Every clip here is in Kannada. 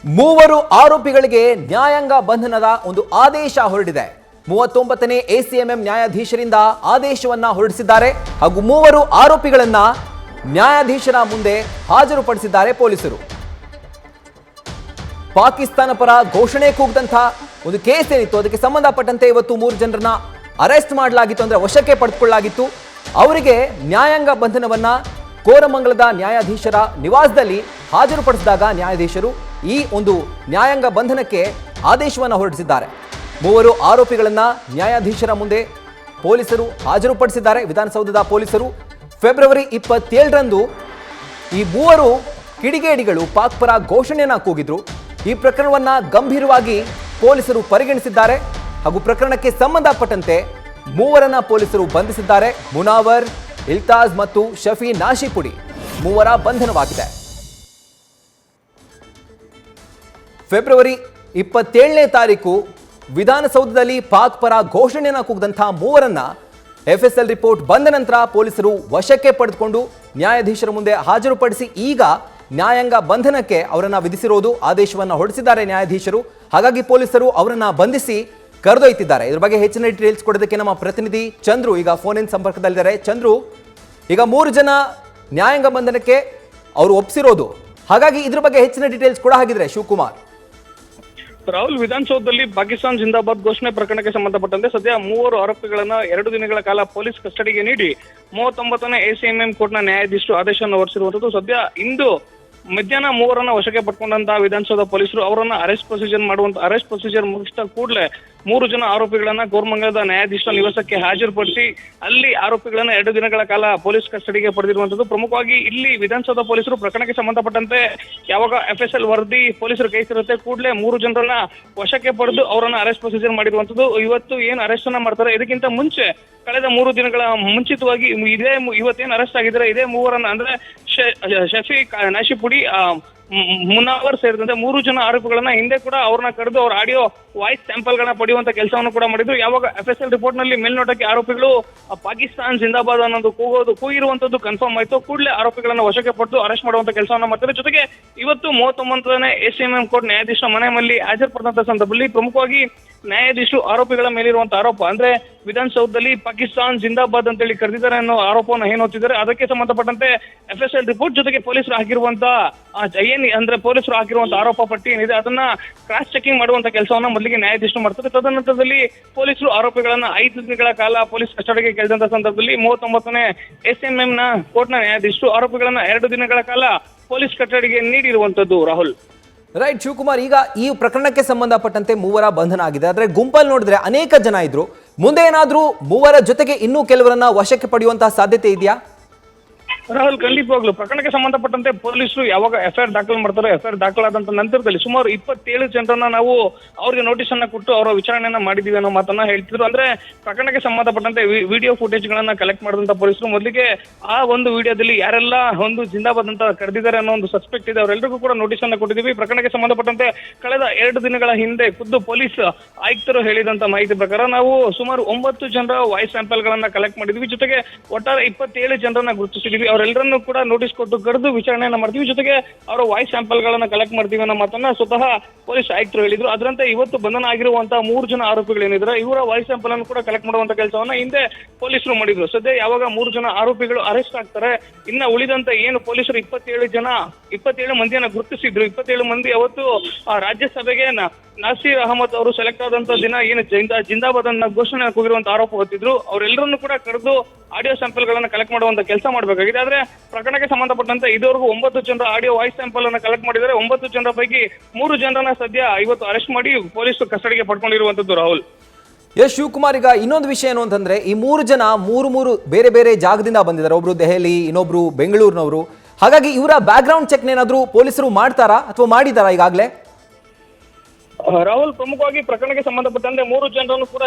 ಮೂವರು ಆರೋಪಿಗಳಿಗೆ ನ್ಯಾಯಾಂಗ ಬಂಧನದ ಒಂದು ಆದೇಶ ಹೊರಡಿದೆ. 39ನೇ ಎಸಿಎಂಎಂ ನ್ಯಾಯಾಧೀಶರಿಂದ ಆದೇಶವನ್ನ ಹೊರಡಿಸಿದ್ದಾರೆ ಹಾಗೂ ಮೂವರು ಆರೋಪಿಗಳನ್ನ ನ್ಯಾಯಾಧೀಶರ ಮುಂದೆ ಹಾಜರುಪಡಿಸಿದ್ದಾರೆ ಪೊಲೀಸರು. ಪಾಕಿಸ್ತಾನ ಪರ ಘೋಷಣೆ ಕೂಗದಂತ ಒಂದು ಕೇಸ್ ಏನಿತ್ತು ಅದಕ್ಕೆ ಸಂಬಂಧಪಟ್ಟಂತೆ ಇವತ್ತು 3 ಜನರನ್ನ ಅರೆಸ್ಟ್ ಮಾಡಲಾಗಿತ್ತು, ಅಂದ್ರೆ ವಶಕ್ಕೆ ಪಡೆದುಕೊಳ್ಳಲಾಗಿತ್ತು. ಅವರಿಗೆ ನ್ಯಾಯಾಂಗ ಬಂಧನವನ್ನ ಕೋರಮಂಗಲದ ನ್ಯಾಯಾಧೀಶರ ನಿವಾಸದಲ್ಲಿ ಹಾಜರುಪಡಿಸಿದಾಗ ನ್ಯಾಯಾಧೀಶರು ಈ ಒಂದು ನ್ಯಾಯಾಂಗ ಬಂಧನಕ್ಕೆ ಆದೇಶವನ್ನು ಹೊರಡಿಸಿದ್ದಾರೆ. ಮೂವರು ಆರೋಪಿಗಳನ್ನ ನ್ಯಾಯಾಧೀಶರ ಮುಂದೆ ಪೊಲೀಸರು ಹಾಜರುಪಡಿಸಿದ್ದಾರೆ. ವಿಧಾನಸೌಧದ ಪೊಲೀಸರು ಫೆಬ್ರವರಿ 27ರಂದು ಈ ಮೂವರು ಕಿಡಿಗೇಡಿಗಳು ಪಾಕ್ ಪರ ಘೋಷಣೆಯನ್ನ ಕೂಗಿದ್ರು. ಈ ಪ್ರಕರಣವನ್ನ ಗಂಭೀರವಾಗಿ ಪೊಲೀಸರು ಪರಿಗಣಿಸಿದ್ದಾರೆ ಹಾಗೂ ಪ್ರಕರಣಕ್ಕೆ ಸಂಬಂಧಪಟ್ಟಂತೆ ಮೂವರನ್ನ ಪೊಲೀಸರು ಬಂಧಿಸಿದ್ದಾರೆ. ಮುನಾವರ್, ಇಲ್ತಾಜ್ ಮತ್ತು ಶಫಿ ನಾಶಿಪುಡಿ ಮೂವರ ಬಂಧನವಾಗಿದೆ. ಫೆಬ್ರವರಿ 27ನೇ ತಾರೀಕು ವಿಧಾನಸೌಧದಲ್ಲಿ ಪಾಕ್ ಪರ ಘೋಷಣೆಯನ್ನ ಕೂಗದಂತಹ ಮೂವರನ್ನ ಎಫ್ಎಸ್ಎಲ್ ರಿಪೋರ್ಟ್ ಬಂದ ನಂತರ ಪೊಲೀಸರು ವಶಕ್ಕೆ ಪಡೆದುಕೊಂಡು ನ್ಯಾಯಾಧೀಶರ ಮುಂದೆ ಹಾಜರುಪಡಿಸಿ ಈಗ ನ್ಯಾಯಾಂಗ ಬಂಧನಕ್ಕೆ ಅವರನ್ನ ವಿಧಿಸಿರೋದು. ಆದೇಶವನ್ನ ಹೊರಡಿಸಿದ್ದಾರೆ ನ್ಯಾಯಾಧೀಶರು. ಹಾಗಾಗಿ ಪೊಲೀಸರು ಅವರನ್ನ ಬಂಧಿಸಿ ಕರೆದೊಯ್ತಿದ್ದಾರೆ. ಇದ್ರ ಬಗ್ಗೆ ಹೆಚ್ಚಿನ ಡೀಟೇಲ್ಸ್ ಕೊಡೋದಕ್ಕೆ ನಮ್ಮ ಪ್ರತಿನಿಧಿ ಚಂದ್ರು ಈಗ ಫೋನ್ ಇನ್ ಸಂಪರ್ಕದಲ್ಲಿದ್ದಾರೆ. ಚಂದ್ರು, ಈಗ 3 ಜನ ನ್ಯಾಯಾಂಗ ಬಂಧನಕ್ಕೆ ಅವರು ಒಪ್ಪಿಸಿರೋದು, ಹಾಗಾಗಿ ಇದ್ರ ಬಗ್ಗೆ ಹೆಚ್ಚಿನ ಡೀಟೇಲ್ಸ್ ಕೂಡ ಹಾಗಿದ್ರೆ ಶಿವಕುಮಾರ್. ರಾಹುಲ್, ವಿಧಾನಸೌಧದಲ್ಲಿ ಪಾಕಿಸ್ತಾನ ಜಿಂದಾಬಾದ್ ಘೋಷಣೆ ಪ್ರಕರಣಕ್ಕೆ ಸಂಬಂಧಪಟ್ಟಂತೆ ಸದ್ಯ 3 ಆರೋಪಿಗಳನ್ನ 2 ದಿನಗಳ ಕಾಲ ಪೊಲೀಸ್ ಕಸ್ಟಡಿಗೆ ನೀಡಿ 39ನೇ ಎಸಿಎಂಎಂ ಕೋರ್ಟ್ನ ನ್ಯಾಯಾಧೀಶರು ಆದೇಶವನ್ನು ಹೊರಡಿಸಿರುವಂತದ್ದು. ಸದ್ಯ ಇಂದು ಮಧ್ಯಾಹ್ನ ಮೂವರನ್ನ ವಶಕ್ಕೆ ಪಡ್ಕೊಂಡಂತಹ ವಿಧಾನಸೌಧ ಪೊಲೀಸರು ಅವರನ್ನ ಅರೆಸ್ಟ್ ಪ್ರೊಸೀಜರ್ ಮುಗಿಸಿದ ಕೂಡಲೇ 3 ಜನ ಆರೋಪಿಗಳನ್ನ ಕೋರಮಂಗಲದ ನ್ಯಾಯಾಧೀಶರ ನಿವಾಸಕ್ಕೆ ಹಾಜರುಪಡಿಸಿ ಅಲ್ಲಿ ಆರೋಪಿಗಳನ್ನ 2 ದಿನಗಳ ಕಾಲ ಪೊಲೀಸ್ ಕಸ್ಟಡಿಗೆ ಪಡೆದಿರುವಂತದ್ದು. ಪ್ರಮುಖವಾಗಿ ಇಲ್ಲಿ ವಿಧಾನಸೌಧ ಪೊಲೀಸರು ಪ್ರಕರಣಕ್ಕೆ ಸಂಬಂಧಪಟ್ಟಂತೆ ಯಾವಾಗ ಎಫ್ಎಸ್ಎಲ್ ವರದಿ ಪೊಲೀಸರು ಕೈ ಸೇರುತ್ತೆ ಕೂಡಲೇ 3 ಜನರನ್ನ ವಶಕ್ಕೆ ಪಡೆದು ಅವರನ್ನ ಅರೆಸ್ಟ್ ಪ್ರೊಸೀಜರ್ ಮಾಡಿರುವಂತದ್ದು. ಇವತ್ತು ಏನು ಅರೆಸ್ಟ್ ಅನ್ನ ಮಾಡ್ತಾರೆ, ಇದಕ್ಕಿಂತ ಮುಂಚೆ ಕಳೆದ 3 ದಿನಗಳ ಮುಂಚಿತವಾಗಿ ಇವತ್ತೇನು ಅರೆಸ್ಟ್ ಆಗಿದ್ದಾರೆ ಇದೇ ಮೂವರನ್ನ ಅಂದ್ರೆ ಶಫಿ ನಾಶಿಪುಡಿ, ಮುನಾವರ್ ಸೇರಿದಂತೆ 3 ಜನ ಆರೋಪಿಗಳನ್ನ ಹಿಂದೆ ಕೂಡ ಅವ್ರನ್ನ ಕರೆದು ಅವ್ರ ಆಡಿಯೋ ವಾಯ್ಸ್ ಸ್ಯಾಂಪಲ್ ಗಳನ್ನ ಪಡೆಯುವಂತ ಕೆಲಸವನ್ನು ಕೂಡ ಮಾಡಿದ್ರು. ಯಾವಾಗ ಎಫ್ಎಸ್ಎಲ್ ರಿಪೋರ್ಟ್ ನಲ್ಲಿ ಮೇಲ್ನೋಟಕ್ಕೆ ಆರೋಪಿಗಳು ಪಾಕಿಸ್ತಾನ್ ಜಿಂದಾಬಾದ್ ಅನ್ನೋದು ಕೂಗಿರುವಂತದ್ದು ಕನ್ಫರ್ಮ್ ಆಯ್ತು. ಕೂಡಲೇ ಆರೋಪಿಗಳನ್ನ ವಶಕ್ಕೆ ಪಡೆದು ಅರೆಸ್ಟ್ ಮಾಡುವಂತ ಕೆಲಸವನ್ನ ಮಾಡ್ತಾರೆ. ಜೊತೆಗೆ ಇವತ್ತು 39ನೇ ಎಸಿಎಂಎಂ ಕೋರ್ಟ್ ನ್ಯಾಯಾಧೀಶ ಮನೆ ಮೇಲೆ ಹಾಜರುಪಡಿಸಿದಂತ ಸಂದರ್ಭದಲ್ಲಿ ಪ್ರಮುಖವಾಗಿ ನ್ಯಾಯಾಧೀಶರು ಆರೋಪಿಗಳ ಮೇಲಿರುವಂತಹ ಆರೋಪ ಅಂದ್ರೆ ವಿಧಾನಸೌಧದಲ್ಲಿ ಪಾಕಿಸ್ತಾನ್ ಜಿಂದಾಬಾದ್ ಅಂತೇಳಿ ಕರೆದಿದ್ದಾರೆ ಅನ್ನೋ ಆರೋಪವನ್ನು ಏನ್ ಹೊತ್ತಿದ್ದಾರೆ, ಅದಕ್ಕೆ ಸಂಬಂಧಪಟ್ಟಂತೆ ಎಫ್ಎಸ್ಎಲ್ ರಿಪೋರ್ಟ್ ಜೊತೆಗೆ ಪೊಲೀಸರು ಹಾಕಿರುವಂತ ಪೊಲೀಸರು ಹಾಕಿರುವಂತಹ ಆರೋಪ ಪಟ್ಟಿ ಏನಿದೆ ಅದನ್ನ ಕ್ರಾಸ್ ಚೆಕಿಂಗ್ ಮಾಡುವಂತ ಕೆಲಸವನ್ನ ಮೊದಲಿಗೆ ನ್ಯಾಯಾಧೀಶರು ಮಾಡ್ತಾರೆ. ತದನಂತರದಲ್ಲಿ ಪೊಲೀಸರು ಆರೋಪಿಗಳನ್ನ 5 ದಿನಗಳ ಕಾಲ ಪೊಲೀಸ್ ಕಸ್ಟಡಿಗೆ ಕೇಳಿದಂತ ಸಂದರ್ಭದಲ್ಲಿ 39ನೇ ಎಸಿಎಂಎಂ ನ ಕೋರ್ಟ್ನ ನ್ಯಾಯಾಧೀಶರು ಆರೋಪಿಗಳನ್ನ 2 ದಿನಗಳ ಕಾಲ ಪೊಲೀಸ್ ಕಸ್ಟಡಿಗೆ ನೀಡಿರುವಂತದ್ದು. ರಾಹುಲ್, ರೈಟ್ ಶಿವಕುಮಾರ್, ಈಗ ಈ ಪ್ರಕರಣಕ್ಕೆ ಸಂಬಂಧಪಟ್ಟಂತೆ ಮೂವರ ಬಂಧನ ಆಗಿದೆ. ಆದ್ರೆ ಗುಂಪಲ್ಲಿ ನೋಡಿದ್ರೆ ಅನೇಕ ಜನ ಇದ್ರು. ಮುಂದೆ ಏನಾದ್ರೂ ಮೂವರ ಜೊತೆಗೆ ಇನ್ನೂ ಕೆಲವರನ್ನ ವಶಕ್ಕೆ ಪಡೆಯುವಂತಹ ಸಾಧ್ಯತೆ ಇದೆಯಾ? ರಾಹುಲ್, ಖಂಡಿತವಾಗ್ಲು ಪ್ರಕರಣಕ್ಕೆ ಸಂಬಂಧಪಟ್ಟಂತೆ ಪೊಲೀಸರು ಯಾವಾಗ ಎಫ್ಐಆರ್ ದಾಖಲು ಮಾಡ್ತಾರೆ, ಎಫ್ಐಆರ್ ದಾಖಲಾದಂತ ನಂತರದಲ್ಲಿ ಸುಮಾರು 27 ಜನರನ್ನ ನಾವು ಅವ್ರಿಗೆ ನೋಟಿಸ್ ಅನ್ನ ಕೊಟ್ಟು ಅವರ ವಿಚಾರಣೆಯನ್ನ ಮಾಡಿದೀವಿ ಅನ್ನೋ ಮಾತನ್ನ ಹೇಳ್ತಿದ್ರು. ಅಂದ್ರೆ ಪ್ರಕರಣಕ್ಕೆ ಸಂಬಂಧಪಟ್ಟಂತೆ ವಿಡಿಯೋ ಫುಟೇಜ್ ಗಳನ್ನ ಕಲೆಕ್ಟ್ ಮಾಡಿದಂತ ಪೊಲೀಸರು ಮೊದಲಿಗೆ ಆ ಒಂದು ವಿಡಿಯೋದಲ್ಲಿ ಯಾರೆಲ್ಲ ಒಂದು ಜಿಂದಾಬಾದ್ ಅಂತ ಕರೆದಿದ್ದಾರೆ ಅನ್ನೋ ಒಂದು ಸಸ್ಪೆಕ್ಟ್ ಇದೆ ಅವರೆಲ್ಲರಿಗೂ ಕೂಡ ನೋಟಿಸ್ ಅನ್ನ ಕೊಟ್ಟಿದ್ದೀವಿ. ಪ್ರಕರಣಕ್ಕೆ ಸಂಬಂಧಪಟ್ಟಂತೆ ಕಳೆದ 2 ದಿನಗಳ ಹಿಂದೆ ಖುದ್ದು ಪೊಲೀಸ್ ಆಯುಕ್ತರು ಹೇಳಿದಂತ ಮಾಹಿತಿ ಪ್ರಕಾರ ನಾವು ಸುಮಾರು 9 ಜನರ ವಾಯ್ಸ್ ಸ್ಯಾಂಪಲ್ ಗಳನ್ನ ಕಲೆಕ್ಟ್ ಮಾಡಿದ್ವಿ. ಜೊತೆಗೆ ಒಟ್ಟಾರೆ 27 ಜನರನ್ನ ಗುರುತಿಸಿದ್ವಿ. ಅವರೆಲ್ಲರನ್ನು ಕೂಡ ನೋಟಿಸ್ ಕೊಟ್ಟು ಕರೆದು ವಿಚಾರಣೆಯನ್ನ ಮಾಡ್ತೀವಿ. ಜೊತೆಗೆ ಅವರ ವಾಯ್ಸ್ ಸ್ಯಾಂಪಲ್ ಗಳನ್ನ ಕಲೆಕ್ಟ್ ಮಾಡ್ತೀವಿ ಅನ್ನೋ ಮಾತನ್ನ ಸ್ವತಃ ಪೊಲೀಸ್ ಆಯುಕ್ತರು ಹೇಳಿದ್ರು. ಅದರಂತೆ ಇವತ್ತು ಬಂಧನ ಆಗಿರುವಂತಹ 3 ಜನ ಆರೋಪಿಗಳೇನಿದ್ರೆ ಇವರ ವಾಯ್ಸ್ ಸ್ಯಾಂಪಲ್ ಅನ್ನು ಕೂಡ ಕಲೆಕ್ಟ್ ಮಾಡುವಂತ ಕೆಲಸವನ್ನ ಹಿಂದೆ ಪೊಲೀಸರು ಮಾಡಿದ್ರು. ಸದ್ಯ ಯಾವಾಗ 3 ಜನ ಆರೋಪಿಗಳು ಅರೆಸ್ಟ್ ಆಗ್ತಾರೆ, ಇನ್ನ ಉಳಿದಂತ ಏನು ಪೊಲೀಸರು 27 ಮಂದಿಯನ್ನ ಗುರುತಿಸಿದ್ರು. 27 ಮಂದಿ ಅವತ್ತು ರಾಜ್ಯಸಭೆಗೆ ನಾಸೀರ್ ಅಹಮದ್ ಅವರು ಸೆಲೆಕ್ಟ್ ಆದಂತ ದಿನ ಏನು ಜಿಂದಾಬಾದ್ ಅನ್ನ ಘೋಷಣೆ ಕೂಗಿರುವಂತ ಆರೋಪ ಹೊತ್ತಿದ್ರು. ಅವರೆಲ್ಲರನ್ನು ಕೂಡ ಕರೆದು ಆಡಿಯೋ ಸ್ಯಾಂಪಲ್ ಗಳನ್ನ ಕಲೆಕ್ಟ್ ಮಾಡುವಂತ ಕೆಲಸ ಮಾಡಬೇಕಾಗಿದೆ. ಆದ್ರೆ ಪ್ರಕರಣಕ್ಕೆ ಸಂಬಂಧಪಟ್ಟಂತೆ ಇದುವರೆಗೂ 9 ಜನರ ಆಡಿಯೋ ವಾಯ್ಸ್ ಸ್ಯಾಂಪಲ್ ಅನ್ನ ಕಲೆಕ್ಟ್ ಮಾಡಿದ್ದಾರೆ. 9 ಜನರ ಪೈಕಿ 3 ಜನರನ್ನ ಸದ್ಯ ಇವತ್ತು ಅರೆಸ್ಟ್ ಮಾಡಿ ಪೊಲೀಸರು ಕಸ್ಟಡಿಗೆ ಪಡ್ಕೊಂಡಿರುವಂತದ್ದು. ರಾಹುಲ್, ಎಸ್ ಶಿವಕುಮಾರ್, ಈಗ ಇನ್ನೊಂದು ವಿಷಯ ಏನು ಅಂತಂದ್ರೆ ಈ 3 ಜನ ಮೂರು ಬೇರೆ ಬೇರೆ ಜಾಗದಿಂದ ಬಂದಿದ್ದಾರೆ. ಒಬ್ರು ದೆಹಲಿ, ಇನ್ನೊಬ್ರು ಬೆಂಗಳೂರಿನವರು. ಹಾಗಾಗಿ ಇವರ ಬ್ಯಾಕ್ ಗ್ರೌಂಡ್ ಚೆಕ್ ಏನಾದ್ರು ಪೊಲೀಸರು ಮಾಡ್ತಾರಾ ಅಥವಾ ಮಾಡಿದಾರಾ ಈಗಾಗಲೇ? ರಾಹುಲ್, ಪ್ರಮುಖವಾಗಿ ಪ್ರಕರಣಕ್ಕೆ ಸಂಬಂಧಪಟ್ಟಂತೆ 3 ಜನರನ್ನು ಕೂಡ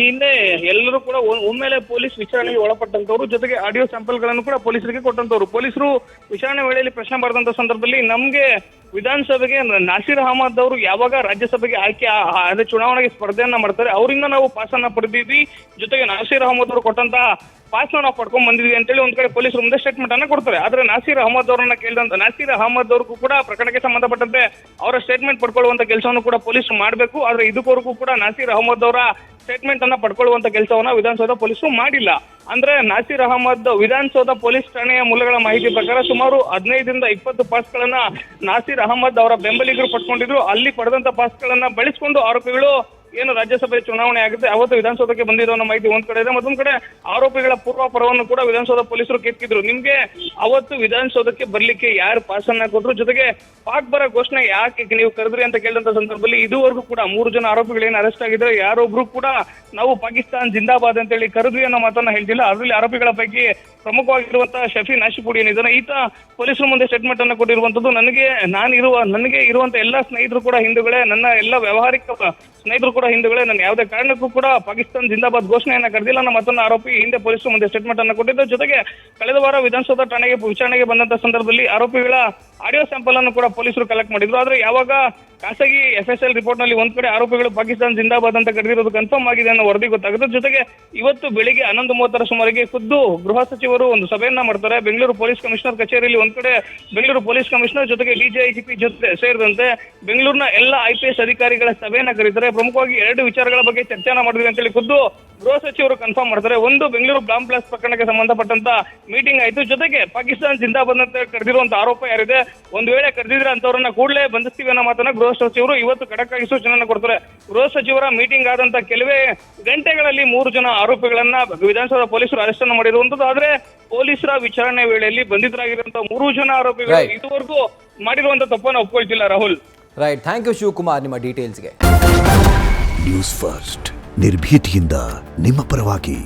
ಹಿಂದೆ ಎಲ್ಲರೂ ಕೂಡ ಒಮ್ಮೆಲೆ ಪೊಲೀಸ್ ವಿಚಾರಣೆಗೆ ಒಳಪಟ್ಟಂತವ್ರು. ಜೊತೆಗೆ ಆಡಿಯೋ ಸ್ಯಾಂಪಲ್ ಗಳನ್ನು ಕೂಡ ಪೊಲೀಸರಿಗೆ ಕೊಟ್ಟಂತವ್ರು. ಪೊಲೀಸರು ವಿಚಾರಣೆ ವೇಳೆಯಲ್ಲಿ ಪ್ರಶ್ನೆ ಮಾಡಿದಂತ ಸಂದರ್ಭದಲ್ಲಿ ನಮ್ಗೆ ವಿಧಾನಸಭೆಗೆ ನಾಸೀರ್ ಅಹಮದ್ ಅವರು ಯಾವಾಗ ರಾಜ್ಯಸಭೆಗೆ ಆಯ್ಕೆ ಚುನಾವಣೆಗೆ ಸ್ಪರ್ಧೆಯನ್ನ ಮಾಡ್ತಾರೆ ಅವರಿಂದ ನಾವು ಪಾಸ್ ಅನ್ನ ಪಡೆದಿದ್ವಿ. ಜೊತೆಗೆ ನಾಸೀರ್ ಅಹಮದ್ ಅವರು ಕೊಟ್ಟಂತ ಪಾಸ್ನ ನಾವು ಪಡ್ಕೊಂಡ್ ಬಂದಿದ್ವಿ ಅಂತೇಳಿ ಒಂದ್ ಕಡೆ ಪೊಲೀಸರು ಮುಂದೆ ಸ್ಟೇಟ್ಮೆಂಟ್ ಅನ್ನ ಕೊಡ್ತಾರೆ. ಆದ್ರೆ ನಾಸೀರ್ ಅಹಮದ್ ಅವರನ್ನ ಕೇಳಿದಂತ ನಾಸೀರ್ ಅಹಮದ್ ಅವ್ರಿಗೂ ಕೂಡ ಪ್ರಕರಣಕ್ಕೆ ಸಂಬಂಧಪಟ್ಟಂತೆ ಅವರ ಸ್ಟೇಟ್ಮೆಂಟ್ ಪಡ್ಕೊಳ್ಳುವಂತ ಕೆಲಸವನ್ನು ಕೂಡ ಪೊಲೀಸರು ಮಾಡಬೇಕು. ಆದ್ರೆ ಇದಕ್ಕವರೆಗೂ ಕೂಡ ನಾಸೀರ್ ಅಹಮದ್ ಅವರ ಸ್ಟೇಟ್ಮೆಂಟ್ ಅನ್ನ ಪಡ್ಕೊಳ್ಳುವಂತ ಕೆಲಸವನ್ನ ವಿಧಾನಸೌಧ ಪೊಲೀಸರು ಮಾಡಿಲ್ಲ. ಅಂದ್ರೆ ನಾಸೀರ್ ಅಹಮದ್ ವಿಧಾನಸೌಧ ಪೊಲೀಸ್ ಠಾಣೆಯ ಮೂಲಗಳ ಮಾಹಿತಿ ಪ್ರಕಾರ ಸುಮಾರು 15ರಿಂದ 20 ಪಾಸ್ಗಳನ್ನ ನಾಸೀರ್ ಅಹಮದ್ ಅವರ ಬೆಂಬಲಿಗರು ಪಡ್ಕೊಂಡಿದ್ರು. ಅಲ್ಲಿ ಪಡೆದಂತ ಪಾಸ್ಗಳನ್ನ ಬಳಸಿಕೊಂಡು ಆರೋಪಿಗಳು ಏನು ರಾಜ್ಯಸಭೆ ಚುನಾವಣೆ ಆಗುತ್ತೆ ಅವತ್ತು ವಿಧಾನಸೌಧಕ್ಕೆ ಬಂದಿರೋ ಅನ್ನೋ ಮಾಹಿತಿ ಒಂದ್ ಕಡೆ ಇದೆ. ಮತ್ತೊಂದ್ ಕಡೆ ಆರೋಪಿಗಳ ಪೂರ್ವಾಪರವನ್ನು ಕೂಡ ವಿಧಾನಸೌಧ ಪೊಲೀಸರು ಕೆತ್ತಿದ್ರು. ನಿಮ್ಗೆ ಅವತ್ತು ವಿಧಾನಸೌಧಕ್ಕೆ ಬರ್ಲಿಕ್ಕೆ ಯಾರು ಪಾಸ್ ಅನ್ನ ಕೊಟ್ರು, ಜೊತೆಗೆ ಪಾಕ್ ಬರ ಘೋಷಣೆ ಯಾಕೆ ನೀವು ಕರೆದ್ರಿ ಅಂತ ಕೇಳಿದಂತ ಸಂದರ್ಭದಲ್ಲಿ ಇದುವರೆಗೂ ಕೂಡ 3 ಜನ ಆರೋಪಿಗಳೇನು ಅರೆಸ್ಟ್ ಆಗಿದ್ರೆ ಯಾರೊಬ್ರು ಕೂಡ ನಾವು ಪಾಕಿಸ್ತಾನ್ ಜಿಂದಾಬಾದ್ ಅಂತ ಹೇಳಿ ಕರೆದ್ವಿ ಅನ್ನೋ ಮಾತನ್ನ ಹೇಳ್ತಿಲ್ಲ. ಅದರಲ್ಲಿ ಆರೋಪಿಗಳ ಪೈಕಿ ಪ್ರಮುಖವಾಗಿರುವಂತಹ ಶಫಿ ನಾಶಿಪುಡಿ ಏನಿದ್ದಾನೆ ಈತ ಪೊಲೀಸರ ಮುಂದೆ ಸ್ಟೇಟ್ಮೆಂಟ್ ಅನ್ನ ಕೊಟ್ಟಿರುವಂತದ್ದು. ನನಗೆ ಇರುವಂತ ಎಲ್ಲಾ ಸ್ನೇಹಿತರು ಕೂಡ ಹಿಂದೂಗಳೇ, ನನ್ನ ಎಲ್ಲ ವ್ಯವಹಾರಿಕ ಸ್ನೇಹಿತರು ಕೂಡ ಹಿಂದೂಗಳೇ, ನಾನು ಯಾವುದೇ ಕಾರಣಕ್ಕೂ ಕೂಡ ಪಾಕಿಸ್ತಾನ್ ಜಿಂದಾಬಾದ್ ಘೋಷಣೆಯನ್ನ ಕರೆದಿಲ್ಲ ಅನ್ನೋ ಮತ್ತೊಂದು ಆರೋಪಿ ಹಿಂದೆ ಪೊಲೀಸರು ಮುಂದೆ ಸ್ಟೇಟ್ಮೆಂಟ್ ಅನ್ನ ಕೊಟ್ಟಿದ್ದು. ಜೊತೆಗೆ ಕಳೆದ ವಾರ ವಿಧಾನಸೌಧ ಠಾಣೆಗೆ ವಿಚಾರಣೆಗೆ ಬಂದಂತ ಸಂದರ್ಭದಲ್ಲಿ ಆರೋಪಿಗಳ ಆಡಿಯೋ ಸ್ಯಾಂಪಲ್ ಅನ್ನು ಕೂಡ ಪೊಲೀಸರು ಕಲೆಕ್ಟ್ ಮಾಡಿದ್ರು. ಆದ್ರೆ ಯಾವಾಗ ಖಾಸಗಿ FSL ರಿಪೋರ್ಟ್ ನಲ್ಲಿ ಒಂದ್ ಕಡೆ ಆರೋಪಿಗಳು ಪಾಕಿಸ್ತಾನ್ ಜಿಂದಾಬಾದ್ ಅಂತ ಕರೆದಿರೋದು ಕನ್ಫರ್ಮ್ ಆಗಿದೆ ಅನ್ನೋ ವರದಿ ಗೊತ್ತಾಗುತ್ತೆ. ಜೊತೆಗೆ ಇವತ್ತು ಬೆಳಿಗ್ಗೆ 11:30 ಸುಮಾರಿಗೆ ಖುದ್ದು ಗೃಹ ಸಚಿವರು ಒಂದು ಸಭೆಯನ್ನ ಮಾಡ್ತಾರೆ. ಬೆಂಗಳೂರು ಪೊಲೀಸ್ ಕಮಿಷನರ್ ಕಚೇರಿಯಲ್ಲಿ ಒಂದ್ ಕಡೆ ಬೆಂಗಳೂರು ಪೊಲೀಸ್ ಕಮಿಷನರ್ ಜೊತೆಗೆ DGIGP ಜೊತೆ ಸೇರಿದಂತೆ ಬೆಂಗಳೂರಿನ ಎಲ್ಲ IPS ಅಧಿಕಾರಿಗಳ ಸಭೆಯನ್ನ ಕರೀತಾರೆ. ಪ್ರಮುಖವಾಗಿ 2 ವಿಚಾರಗಳ ಬಗ್ಗೆ ಚರ್ಚೆನ ಮಾಡಿದ್ವಿ ಅಂತೇಳಿ ಖುದ್ದು ಗೃಹ ಸಚಿವರು ಕನ್ಫರ್ಮ್ ಮಾಡ್ತಾರೆ. ಒಂದು, ಬೆಂಗಳೂರು ಬಾಂಬ್ ಬ್ಲಾಸ್ಟ್ ಪ್ರಕರಣಕ್ಕೆ ಸಂಬಂಧಪಟ್ಟಂತ ಮೀಟಿಂಗ್ ಆಯ್ತು. ಜೊತೆಗೆ ಪಾಕಿಸ್ತಾನ್ ಜಿಂದಾಬಾದ್ ಅಂತ ಕರೆದಿರುವಂತ ಆರೋಪ ಯಾರಿದೆ, ಒಂದ್ ವೇಳೆ ಕರೆದಿದ್ರೆ ಅಂತವ್ರನ್ನ ಕೂಡಲೇ ಬಂಧಿಸ್ತೀವಿ ಅನ್ನೋ ಮಾತನ್ನ ಗೃಹ ಸಚಿವರು ಇವತ್ತು ಖಡಕ್ಕಾಗಿ ಸೂಚನೆಯನ್ನು ಕೊಡ್ತಾರೆ. ಗೃಹ ಸಚಿವರ ಮೀಟಿಂಗ್ ಆದಂತ ಕೆಲವೇ ಗಂಟೆಗಳಲ್ಲಿ 3 ಜನ ಆರೋಪಿಗಳನ್ನ ವಿಧಾನಸೌಧ ಪೊಲೀಸರು ಅರೆಸ್ಟ್ ಅನ್ನು ಮಾಡಿರುವಂತದ್ದು. ಆದ್ರೆ ಪೊಲೀಸರ ವಿಚಾರಣೆ ವೇಳೆಯಲ್ಲಿ ಬಂಧಿತರಾಗಿರುವಂತಹ 3 ಜನ ಆರೋಪಿಗಳು ಇದುವರೆಗೂ ಮಾಡಿರುವಂತ ತಪ್ಪನ್ನು ಒಪ್ಕೊಳ್ತಿಲ್ಲ. Rahul, right, thank you Shivakumar ನಿಮ್ಮ ಡೀಟೇಲ್ಸ್ಗೆ. ನ್ಯೂಸ್ ಫಸ್ಟ್ ನಿರ್ಭೀತಿಯಿಂದ ನಿಮ್ಮ ಪರವಾಗಿ.